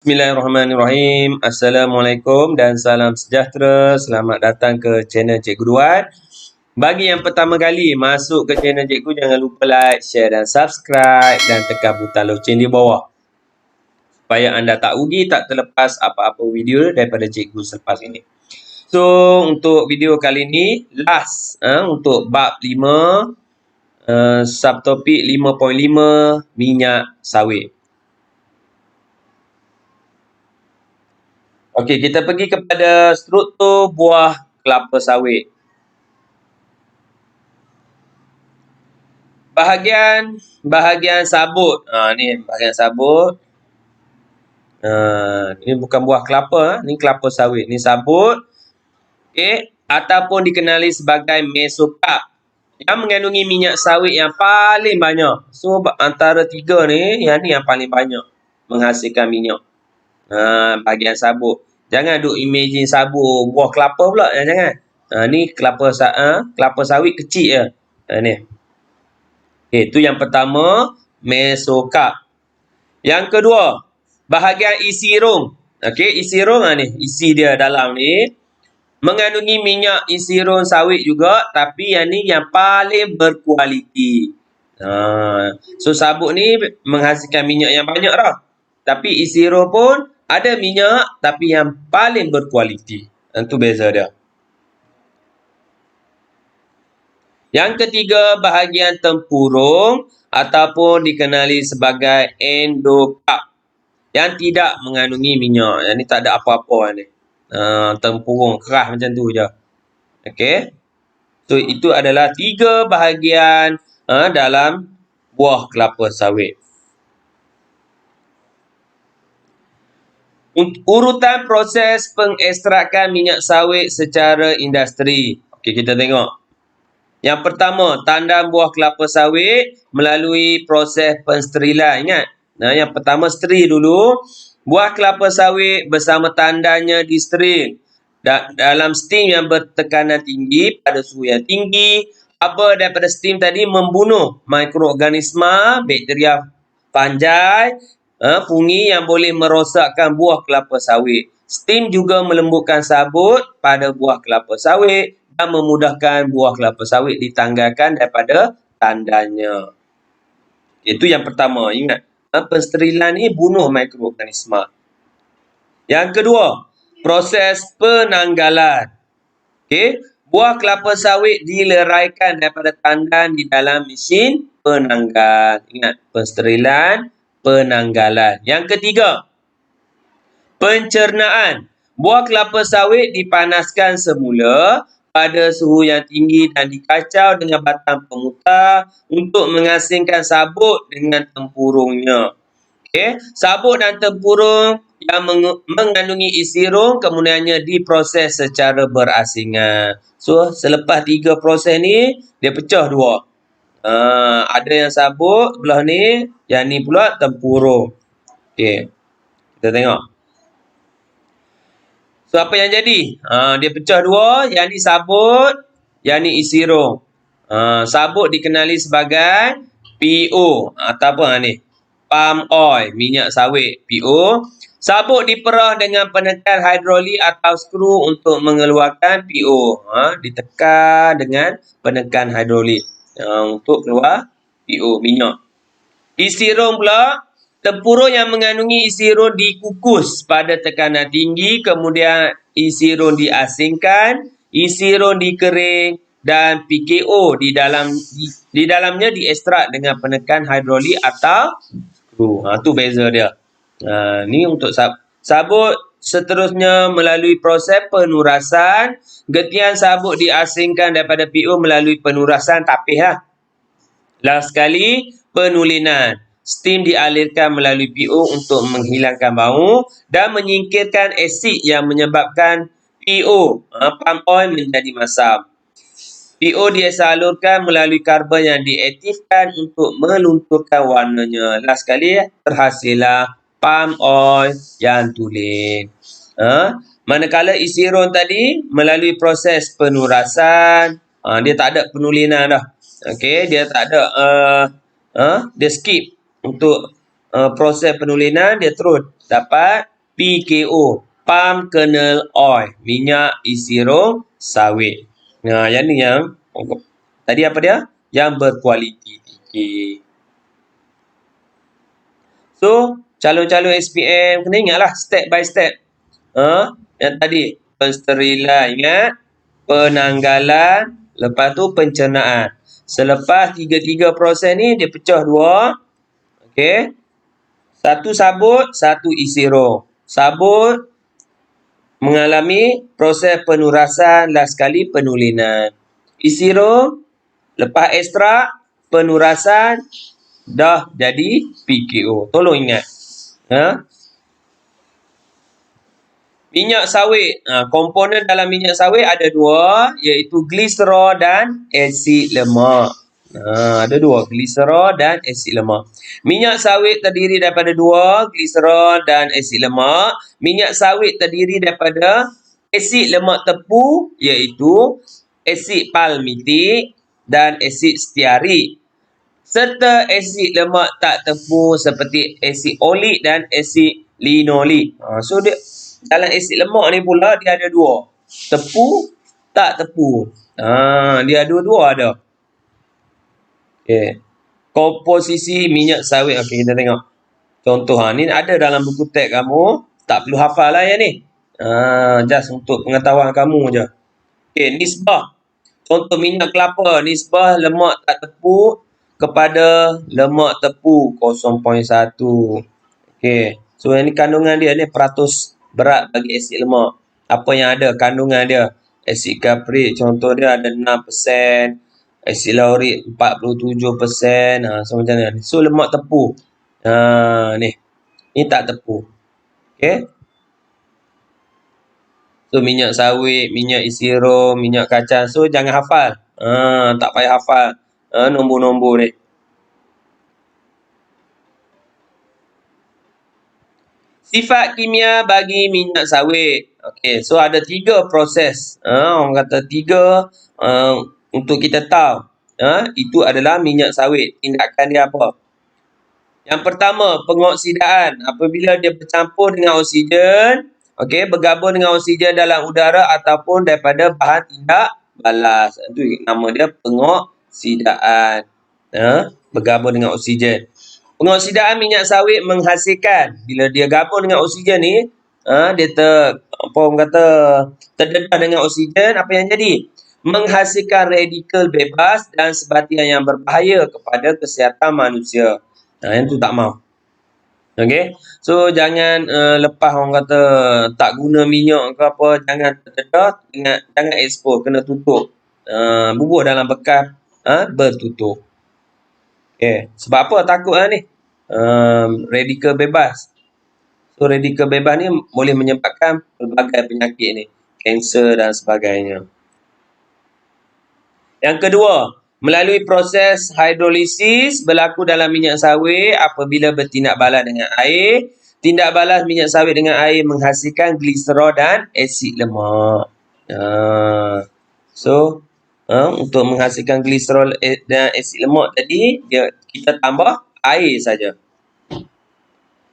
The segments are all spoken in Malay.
Bismillahirrahmanirrahim. Assalamualaikum dan salam sejahtera. Selamat datang ke channel Cikgu Duan. Bagi yang pertama kali masuk ke channel Cikgu, jangan lupa like, share dan subscribe dan tekan butang loceng di bawah supaya anda tak rugi, tak terlepas apa-apa video daripada Cikgu selepas ini. So, untuk video kali ini last untuk bab 5 subtopik 5.5 minyak sawit. Okey, kita pergi kepada struktur buah kelapa sawit. Bahagian sabut. Ni bahagian sabut. Ni bukan buah kelapa, ni kelapa sawit. Ni sabut. Okey, ataupun dikenali sebagai mesokarp yang mengandungi minyak sawit yang paling banyak. So antara tiga ni, yang ni yang paling banyak menghasilkan minyak. Bahagian sabut. Jangan duk imagine sabut buah kelapa pula, jangan. Ni kelapa sawit kecil je. Ni. Okey, tu yang pertama, mesokarp. Yang kedua, bahagian isi rong. Okey, isi rong ni, isi dia dalam ni mengandungi minyak isi rong sawit juga, tapi yang ni yang paling berkualiti. So sabut ni menghasilkan minyak yang banyak dah. Tapi isi rong pun ada minyak tapi yang paling berkualiti. Itu beza dia. Yang ketiga, bahagian tempurung ataupun dikenali sebagai endokarp yang tidak mengandungi minyak. Yang ni tak ada apa-apa ni. Tempurung keras macam tu je. Okey. So itu adalah 3 bahagian dalam buah kelapa sawit. Urutan proses pengekstrakan minyak sawit secara industri. Okey, kita tengok. Yang pertama, tandan buah kelapa sawit melalui proses pensterilan. Ingat? Yang pertama steri dulu. Buah kelapa sawit bersama tandannya disteril dalam steam yang bertekanan tinggi pada suhu yang tinggi. Haba daripada steam tadi membunuh mikroorganisma, bakteria, fungi, fungi yang boleh merosakkan buah kelapa sawit. Steam juga melembutkan sabut pada buah kelapa sawit dan memudahkan buah kelapa sawit ditanggalkan daripada tandannya. Itu yang pertama, ingat. Pensterilan ni bunuh mikroorganisma. Yang kedua, proses penanggalan. Okey, buah kelapa sawit dileraikan daripada tandan di dalam mesin penanggal. Ingat, pensterilan, penanggalan. Yang ketiga, pencernaan. Buah kelapa sawit dipanaskan semula pada suhu yang tinggi dan dikacau dengan batang pemutar untuk menghasilkan sabut dengan tempurungnya. Okey, sabut dan tempurung yang mengandungi isi rong kemudiannya diproses secara berasingan. So, selepas 3 proses ni, dia pecah 2. Ada yang sabut belah ni, yang ni pula tempurung. Okey, kita tengok. So, apa yang jadi? Dia pecah 2, yang ni sabut, yang ni isi rong. Sabut dikenali sebagai PO atau apa ni? Palm oil, minyak sawit, PO. Sabut diperah dengan penekan hidrolik atau skru untuk mengeluarkan PO. Ditekan dengan penekan hidrolik untuk keluar PO, minyak. Isi rong pula, tempurung yang mengandungi isi rong dikukus pada tekanan tinggi, kemudian isi rong diasingkan, isi rong dikering dan PKO di dalamnya diekstrak dengan penekan hidrolik atau skru. Tu beza dia. Ni untuk sabut. Seterusnya melalui proses penurasan. Getian sabut diasingkan daripada PO melalui penurasan tapis lah. Last sekali, penulinan. Steam dialirkan melalui PO untuk menghilangkan bau dan menyingkirkan asid yang menyebabkan PO, palm oil, menjadi masam. PO disalurkan melalui karbon yang diaktifkan untuk melunturkan warnanya. Last sekali, terhasillah palm oil yang tulen. Manakala isi rong tadi melalui proses penurasan, dia tak ada penulinan dah. Okey, dia tak ada dia skip untuk proses penulinan, dia terus dapat PKO, palm kernel oil, minyak isi rong sawit. Nah, yang ni yang tadi apa dia? Yang berkualiti tinggi. So, calon-calon SPM kena ingatlah step by step. Yang tadi pensterilan, ingat, penanggalan, lepas tu pencernaan. Selepas tiga-tiga proses ni dia pecah dua. Okey. Satu sabut, satu isi rong. Sabut mengalami proses penurasan, last sekali penulinan. Isi rong lepas ekstrak penurasan dah jadi PKO. Tolong ingat. Minyak sawit. Komponen dalam minyak sawit ada dua, iaitu gliserol dan asid lemak. Ada dua, gliserol dan asid lemak. Minyak sawit terdiri daripada dua, gliserol dan asid lemak. Minyak sawit terdiri daripada asid lemak tepu, iaitu asid palmitik dan asid stearik, serta asid lemak tak tepu seperti asid olik dan asid linolik. So, dalam asid lemak ni pula dia ada dua. Tepu, tak tepu. Dia dua-dua ada. Okay. Komposisi minyak sawit. Okey, kita tengok. Contoh, ni ada dalam buku teks kamu. Tak perlu hafal lah yang ni. Just untuk pengetahuan kamu je. Okey, nisbah. Contoh minyak kelapa. Nisbah lemak tak tepu kepada lemak tepu 0.1. Okey. So, yang ni kandungan dia ni peratus berat bagi asid lemak. Apa yang ada kandungan dia? Asid kaprik contoh dia ada 6%, asid laurik 47%. So macam mana? So lemak tepu. Ni. Ni tak tepu. Okey. So minyak sawit, minyak isi rong, minyak kacang. So jangan hafal. Tak payah hafal nombor-nombor ni. Sifat kimia bagi minyak sawit. Okey, so ada tiga proses. Orang kata tiga untuk kita tahu. Itu adalah minyak sawit. Tindakan dia apa? Yang pertama, pengoksidaan. Apabila dia bercampur dengan oksigen, okey, bergabung dengan oksigen dalam udara ataupun daripada bahan tindak balas. Itu nama dia pengoksidaan. Bergabung dengan oksigen. Pengoksidaan minyak sawit menghasilkan, bila dia gabung dengan oksigen ni, dia terdedah dengan oksigen, apa yang jadi? Menghasilkan radikal bebas dan sebatian yang berbahaya kepada kesihatan manusia. Yang tu tak mau. Okey. So jangan lepas orang kata tak guna minyak ke apa, jangan terdedah, jangan expose, kena tutup. Bubuh dalam bekas bertutup. Okay. Sebab apa takut ni? Radikal bebas. So, radikal bebas ni boleh menyebabkan pelbagai penyakit ni. Kanser dan sebagainya. Yang kedua, melalui proses hidrolisis berlaku dalam minyak sawit apabila bertindak balas dengan air. Tindak balas minyak sawit dengan air menghasilkan gliserol dan asid lemak. Untuk menghasilkan gliserol dan asid lemak tadi, kita tambah air saja.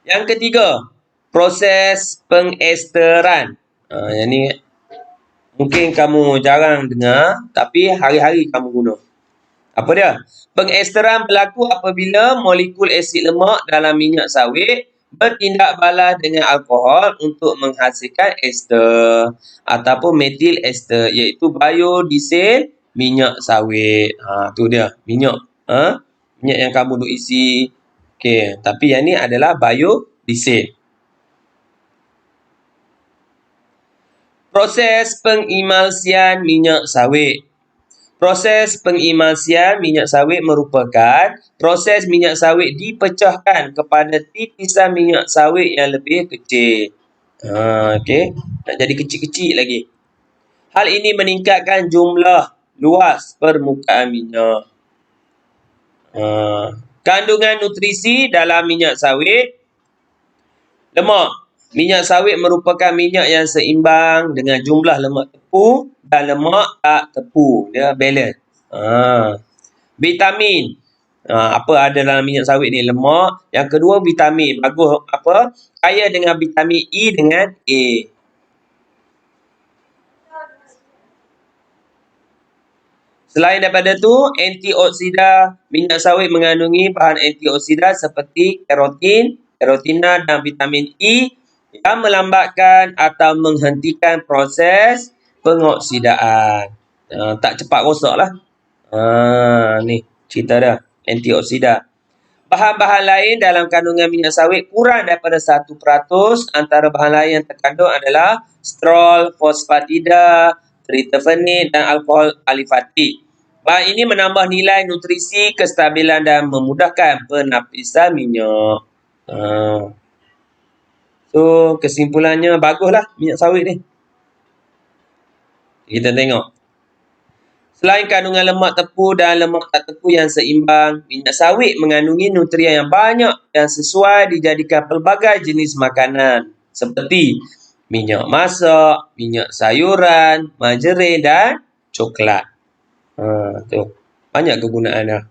Yang ketiga, proses pengesteran. Yang ni mungkin kamu jarang dengar, tapi hari-hari kamu guna. Apa dia? Pengesteran berlaku apabila molekul asid lemak dalam minyak sawit bertindak balas dengan alkohol untuk menghasilkan ester ataupun metil ester, iaitu biodiesel minyak sawit. Tu dia, minyak. Minyak yang kamu duk isi. Okey, tapi yang ni adalah biodiesel. Proses pengimulsian minyak sawit. Proses pengimulsian minyak sawit merupakan proses minyak sawit dipecahkan kepada titisan minyak sawit yang lebih kecil. Okey, nak jadi kecil-kecil lagi. Hal ini meningkatkan jumlah luas permukaan minyak. Kandungan nutrisi dalam minyak sawit. Lemak. Minyak sawit merupakan minyak yang seimbang dengan jumlah lemak tepu dan lemak tak tepu. Dia balance. Vitamin. Apa ada dalam minyak sawit ni? Lemak. Yang kedua, vitamin. Bagus apa? Kaya dengan vitamin E dengan A. Selain daripada tu, antioksida. Minyak sawit mengandungi bahan antioksida seperti karotina dan vitamin E yang melambatkan atau menghentikan proses pengoksidaan. Tak cepat rosak lah. Ni cerita dia. Antioksida. Bahan-bahan lain dalam kandungan minyak sawit kurang daripada 1%. Antara bahan lain yang terkandung adalah strol, fosfatida, tritofenit dan alkohol alifatik. Bahan ini menambah nilai nutrisi, kestabilan dan memudahkan penapisan minyak. So, kesimpulannya baguslah minyak sawit ni. Kita tengok. Selain kandungan lemak tepu dan lemak tak tepu yang seimbang, minyak sawit mengandungi nutrien yang banyak yang sesuai dijadikan pelbagai jenis makanan seperti minyak masak, minyak sayuran, margarin dan coklat. Tu. Banyak kegunaan dah.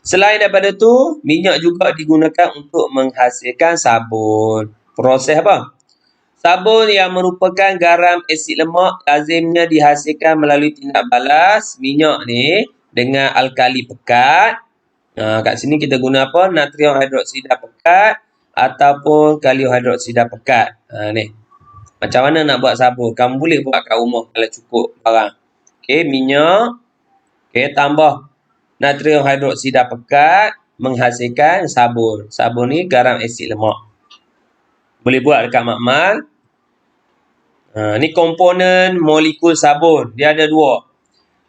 Selain daripada tu, minyak juga digunakan untuk menghasilkan sabun. Proses apa? Sabun yang merupakan garam asid lemak lazimnya dihasilkan melalui tindak balas minyak ni dengan alkali pekat. Kat sini kita guna apa? Natrium hidroksida pekat ataupun kalium hidroksida pekat. Ni. Macam mana nak buat sabun? Kamu boleh buat kat rumah kalau cukup barang. Okey, minyak. Okey, tambah natrium hidroksida pekat menghasilkan sabun. Sabun ni garam asid lemak. Boleh buat dekat makmal. Ni komponen molekul sabun. Dia ada dua.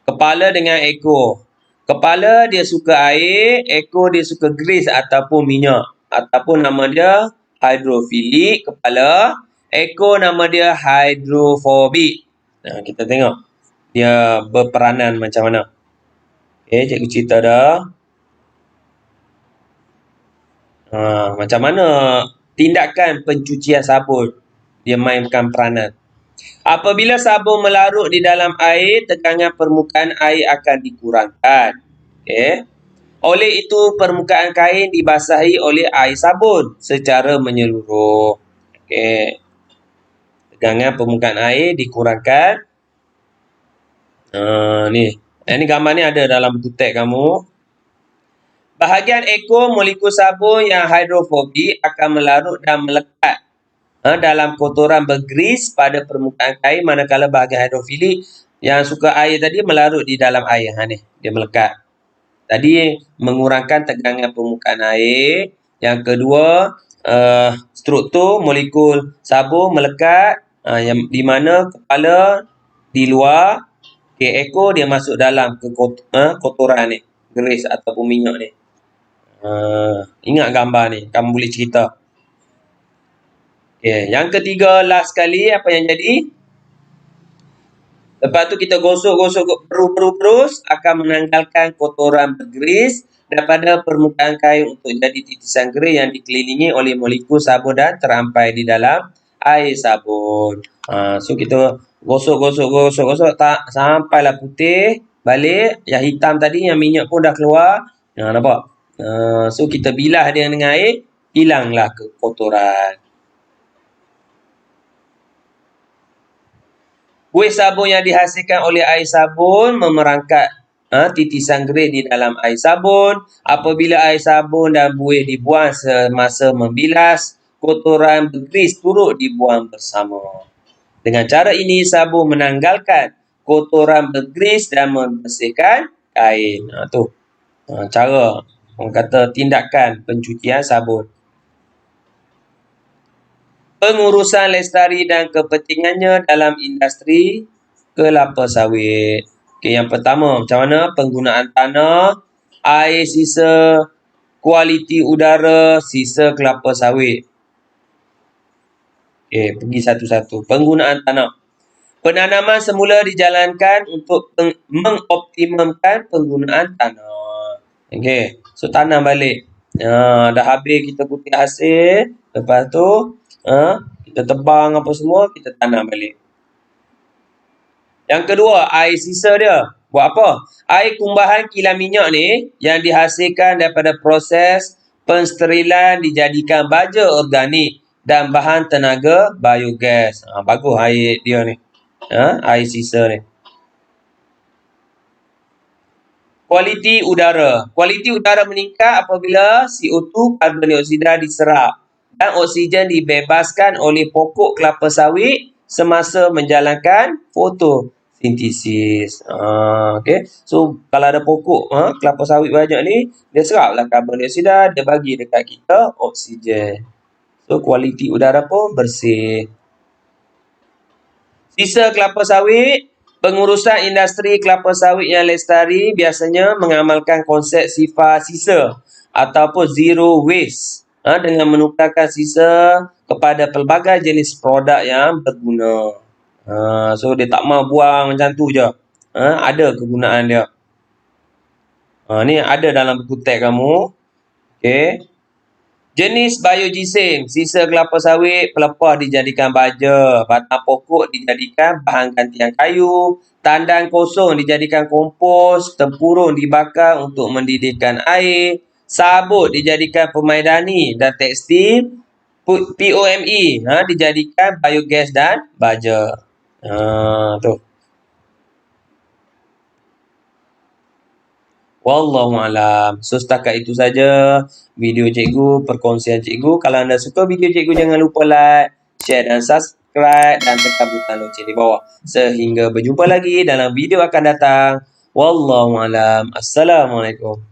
Kepala dengan ekor. Kepala dia suka air, ekor dia suka grease ataupun minyak. Ataupun nama dia hidrofilik kepala. Ekor nama dia hidrofobik. Kita tengok dia berperanan macam mana. Okey, cikgu cerita dah. Macam mana tindakan pencucian sabun dia mainkan peranan. Apabila sabun melarut di dalam air, tegangan permukaan air akan dikurangkan. Okey. Oleh itu, permukaan kain dibasahi oleh air sabun secara menyeluruh. Okey. Tegangan permukaan air dikurangkan. Ni. Ini gambar ni ada dalam buku teks kamu. Bahagian ekor molekul sabun yang hidrofobik akan melarut dan melekat dalam kotoran bergris pada permukaan kain, manakala bahagian hidrofilik yang suka air tadi melarut di dalam air. Ni, dia melekat. Tadi mengurangkan tegangan permukaan air. Yang kedua, struktur molekul sabun melekat, yang di mana kepala di luar, ekor dia masuk dalam ke kotoran ni, grease ataupun minyak ni. Ingat gambar ni, kamu boleh cerita. Okay. Yang ketiga, last sekali apa yang jadi? Lepas tu kita gosok-gosok terus akan menanggalkan kotoran bergris daripada permukaan kain untuk jadi titisan gris yang dikelilingi oleh molekul sabun dan terampai di dalam air sabun. So kita gosok tak sampailah putih balik. Yang hitam tadi, yang minyak pun dah keluar. Nampak? So kita bilas dia dengan air, hilanglah kotoran. Buih sabun yang dihasilkan oleh air sabun memerangkat titisan gris di dalam air sabun. Apabila air sabun dan buih dibuang semasa membilas, kotoran bergris turut dibuang bersama. Dengan cara ini, sabun menanggalkan kotoran bergris dan membersihkan kain. Cara orang kata tindakan pencucian sabun. Pengurusan lestari dan kepentingannya dalam industri kelapa sawit. Okey, yang pertama, macam mana penggunaan tanah, air sisa, kualiti udara, sisa kelapa sawit. Okey, pergi satu-satu. Penggunaan tanah. Penanaman semula dijalankan untuk mengoptimumkan penggunaan tanah. Okey, so tanam balik. Dah habis kita kutip hasil, lepas tu kita tebang apa semua, kita tanam balik. Yang kedua, air sisa dia. Buat apa? Air kumbahan kilang minyak ni yang dihasilkan daripada proses pensterilan dijadikan baja organik dan bahan tenaga biogas. Bagus air dia ni. Air sisa ni. Kualiti udara. Kualiti udara meningkat apabila CO2 karbon dioksida diserap dan oksigen dibebaskan oleh pokok kelapa sawit semasa menjalankan fotosintesis. Okay. So, kalau ada pokok kelapa sawit banyak ni, dia seraplah karbon dioksida, dia bagi dekat kita oksigen. So, kualiti udara pun bersih. Sisa kelapa sawit. Pengurusan industri kelapa sawit yang lestari biasanya mengamalkan konsep sifar sisa ataupun zero waste dengan menukarkan sisa kepada pelbagai jenis produk yang berguna. So, dia tak mau buang macam tu je. Ada kegunaan dia. Ni ada dalam buku teks kamu. Okay. Jenis biogisim, sisa kelapa sawit pelepah dijadikan baja, batang pokok dijadikan bahan gantian kayu, tandan kosong dijadikan kompos, tempurung dibakar untuk mendidihkan air, sabut dijadikan pemaidani dan tekstil, POME dijadikan biogas dan baja. Tu. Wallahualam. So, setakat itu saja video cikgu, perkongsian cikgu. Kalau anda suka video cikgu, jangan lupa like, share dan subscribe dan tekan butang lonceng di bawah. Sehingga berjumpa lagi dalam video akan datang. Wallahualam. Assalamualaikum.